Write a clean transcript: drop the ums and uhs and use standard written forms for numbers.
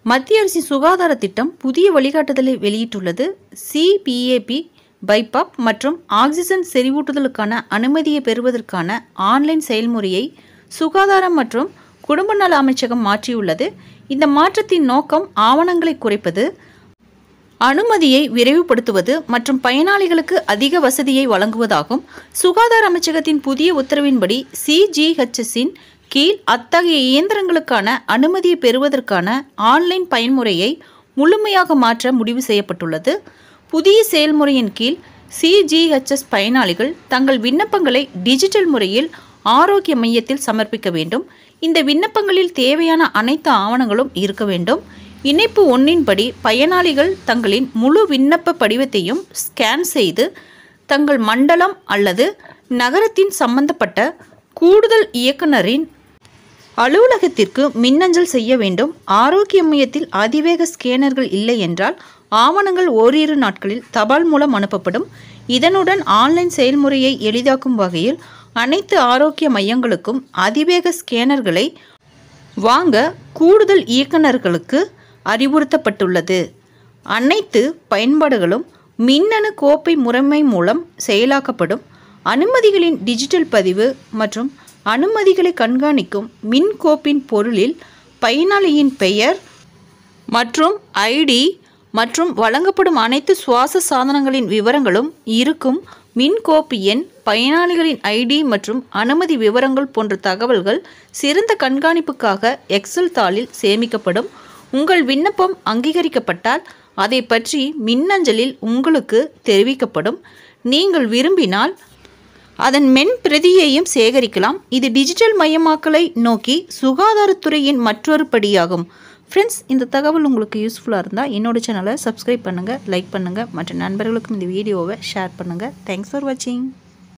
மத்திய அரசின் சுகாதார திட்டம் புதிய வழிகாட்டுதலை வெளியிட்டுள்ளது. சிபிஏபி பைபாப் மற்றும் ஆக்சிஜன் செறிவூட்டுதலுக்கான அனுமதியை பெறுவதற்கான ஆன்லைன் செயல்முறையை சுகாதாரம் மற்றும் குடும்ப நல அமைச்சகம் மாற்றியுள்ளது. இந்த மாற்றத்தின் நோக்கம் ஆவணங்களை குறைப்பது, அனுமதியை விரைவுபடுத்துவது மற்றும் பயனாளிகளுக்கு அதிக வசதியை வழங்குவதாகும். சுகாதார அமைச்சகத்தின் புதிய உத்தரவின்படி சிஜிஹெச்எஸின் கீழ் அத்தகைய இயந்திரங்களுக்கான அனுமதியை பெறுவதற்கான ஆன்லைன் பயன்முறையை முழுமையாக மாற்ற முடிவு செய்யப்பட்டுள்ளது. புதிய செயல்முறையின் கீழ் சிஜிஹெச்எஸ் பயனாளிகள் தங்கள் விண்ணப்பங்களை டிஜிட்டல் முறையில் ஆரோக்கிய மையத்தில் சமர்ப்பிக்க வேண்டும். இந்த விண்ணப்பங்களில் தேவையான அனைத்து ஆவணங்களும் இருக்க வேண்டும். இணைப்பு 1 படி பயனாளிகள் தங்களின் முழு விண்ணப்ப படிவத்தையும் ஸ்கேன் செய்து தங்கள் மண்டலம் அல்லது நகரத்தின் சம்பந்தப்பட்ட கூடுதல் இயக்குநரின் அலுவலகத்திற்கு மின்னஞ்சல் செய்ய வேண்டும். ஆரோக்கிய மையத்தில் அதிவேக ஸ்கேனர்கள் இல்லை என்றால் ஆவணங்கள் ஓரிரு நாட்களில் தபால் மூலம் அனுப்பப்படும். இதனுடன் ஆன்லைன் செயல்முறையை எளிதாக்கும் வகையில் அனைத்து ஆரோக்கிய மையங்களுக்கும் அதிவேக ஸ்கேனர்களை வாங்க கூடுதல் இயக்குநர்களுக்கு அறிவுறுத்தப்பட்டுள்ளது. அனைத்து பயன்பாடுகளும் மின்னணு கோப்பை முறைமை மூலம் செயலாக்கப்படும். அனுமதிகளின் டிஜிட்டல் பதிவு மற்றும் அனுமதிகளை கண்காணிக்கும் மின் கோப்பின் பொருளில் பயனாளியின் பெயர் மற்றும் ஐடி மற்றும் வழங்கப்படும் அனைத்து சுவாச சாதனங்களின் விவரங்களும் இருக்கும். மின் கோப்பு எண், பயனாளிகளின் ஐடி மற்றும் அனுமதி விவரங்கள் போன்ற தகவல்கள் சிறந்த கண்காணிப்புக்காக எக்ஸல் தாளில் சேமிக்கப்படும். உங்கள் விண்ணப்பம் அங்கீகரிக்கப்பட்டால் அதை பற்றி மின்னஞ்சலில் உங்களுக்கு தெரிவிக்கப்படும். நீங்கள் விரும்பினால் அதன் மென் பிரதியையும் சேகரிக்கலாம். இது டிஜிட்டல் மயமாக்கலை நோக்கி சுகாதாரத்துறையின் மற்றொரு படியாகும். ஃப்ரெண்ட்ஸ், இந்த தகவல் உங்களுக்கு யூஸ்ஃபுல்லாக இருந்தால் என்னோட சேனலை சப்ஸ்கிரைப் பண்ணுங்கள், லைக் பண்ணுங்கள், மற்ற நண்பர்களுக்கும் இந்த வீடியோவை ஷேர் பண்ணுங்கள். தேங்க்ஸ் ஃபார் வாட்சிங்.